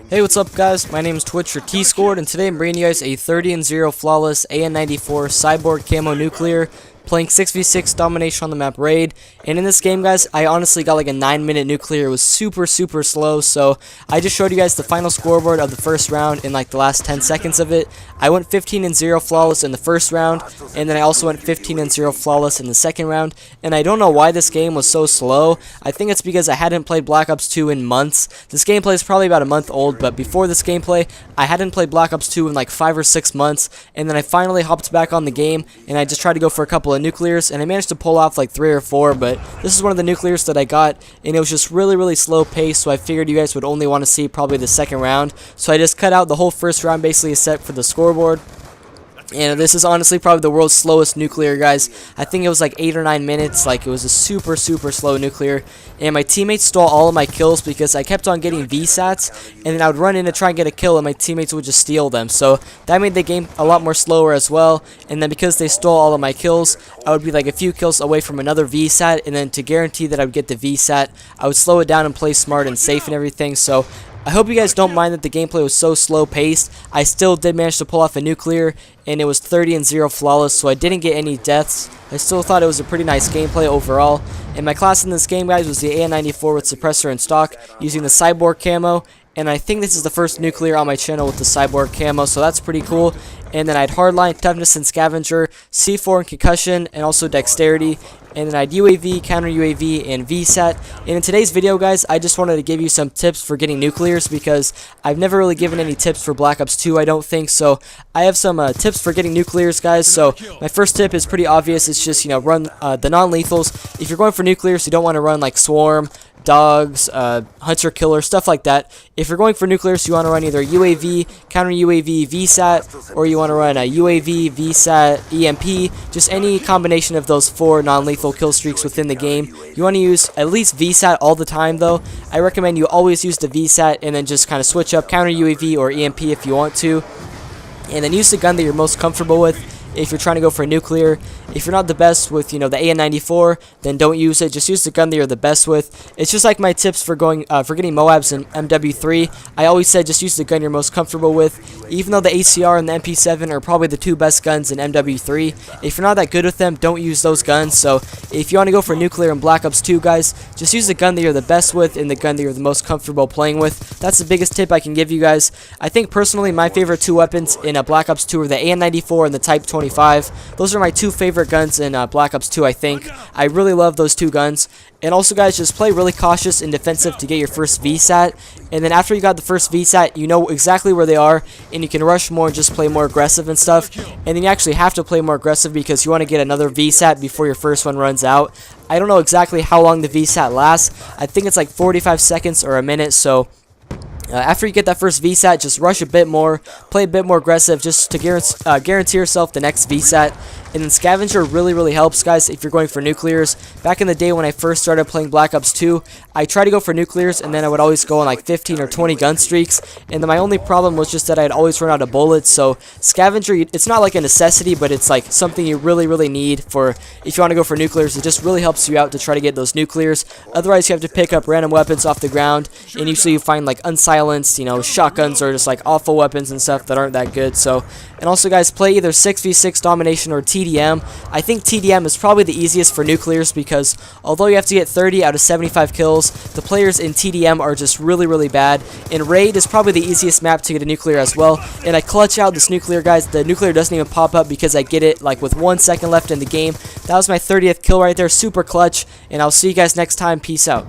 Hey, what's up guys? My name is Twitch or T-Scored, and today I'm bringing you guys a 30-0 flawless AN-94 cyborg camo nuclear, playing 6v6 domination on the map Raid. And in this game, guys, I honestly got like a 9-minute nuclear. It was super slow, so I just showed you guys the final scoreboard of the first round in like the last 10 seconds of it. I went 15-0 flawless in the first round, and then I also went 15-0 flawless in the second round. And I don't know why this game was so slow. I think it's because I hadn't played Black Ops 2 in months. This gameplay is probably about a month old, but before this gameplay, I hadn't played Black Ops 2 in like 5 or 6 months, and then I finally hopped back on the game, and I just tried to go for a couple of nuclears, and I managed to pull off like 3 or 4, but this is one of the nuclears that I got, and it was just really slow pace, so I figured you guys would only want to see probably the second round, so I just cut out the whole first round basically set for the scoreboard. And this is honestly probably the world's slowest nuclear, guys. I think it was like 8 or 9 minutes. Like, it was a super slow nuclear. And my teammates stole all of my kills because I kept on getting VSATs, and then I would run in to try and get a kill, and my teammates would just steal them. So that made the game a lot more slower as well. And then because they stole all of my kills, I would be like a few kills away from another VSAT, and then to guarantee that I would get the VSAT, I would slow it down and play smart and safe and everything. So I hope you guys don't mind that the gameplay was so slow paced. I still did manage to pull off a nuclear, and it was 30-0 flawless, so I didn't get any deaths. I still thought it was a pretty nice gameplay overall. And my class in this game, guys, was the AN-94 with suppressor and stock, using the cyborg camo. And I think this is the first nuclear on my channel with the cyborg camo, so that's pretty cool. And then I had hardline, toughness, and scavenger, C4 and concussion, and also dexterity. And then I had UAV, counter UAV, and VSAT. And in today's video, guys, I just wanted to give you some tips for getting nuclears, because I've never really given any tips for Black Ops 2, I don't think. So I have some tips for getting nuclears, guys. So my first tip is pretty obvious. It's just, run the non-lethals. If you're going for nuclears, you don't want to run like Swarm, Dogs, Hunter Killer, stuff like that. If you're going for nuclears, you want to run either UAV, counter UAV, VSAT, or you want to run a UAV, VSAT, EMP, just any combination of those 4 non-lethal kill streaks within the game. You want to use at least VSAT all the time, though. I recommend you always use the VSAT and then just kind of switch up counter UAV or EMP if you want to. And then use the gun that you're most comfortable with if you're trying to go for a nuclear. If you're not the best with, the AN-94, then don't use it. Just use the gun that you're the best with. It's just like my tips for going for getting Moabs and MW3. I always said just use the gun you're most comfortable with. Even though the ACR and the MP7 are probably the 2 best guns in MW3, if you're not that good with them, don't use those guns. So if you want to go for nuclear in Black Ops 2, guys, just use the gun that you're the best with and the gun that you're the most comfortable playing with. That's the biggest tip I can give you guys. I think personally my favorite 2 weapons in Black Ops 2 are the AN-94 and the Type 25. Those are my 2 favorite guns in Black Ops 2, I think. I really love those 2 guns. And also, guys, just play really cautious and defensive to get your first VSAT. And then after you got the first VSAT, you know exactly where they are, and you can rush more and just play more aggressive and stuff. And then you actually have to play more aggressive because you want to get another VSAT before your first one runs out. I don't know exactly how long the VSAT lasts. I think it's like 45 seconds or a minute, so after you get that first VSAT, just rush a bit more, play a bit more aggressive just to guarantee yourself the next VSAT. And then Scavenger really helps, guys, if you're going for nuclears. Back in the day when I first started playing Black Ops 2, I tried to go for nuclears, and then I would always go on like 15 or 20 gun streaks. And then my only problem was just that I'd always run out of bullets. So Scavenger, it's not like a necessity, but it's like something you really need for if you want to go for nuclears. It just really helps you out to try to get those nuclears. Otherwise, you have to pick up random weapons off the ground, and usually you find like unsilenced, shotguns or just like awful weapons and stuff that aren't that good. So, and also, guys, play either 6v6 domination or TDM. I think TDM is probably the easiest for nuclears because although you have to get 30 out of 75 kills, the players in TDM are just really bad. And Raid is probably the easiest map to get a nuclear as well. And I clutch out this nuclear, guys. The nuclear doesn't even pop up because I get it like with 1 second left in the game. That was my 30th kill right there. Super clutch. And I'll see you guys next time. Peace out.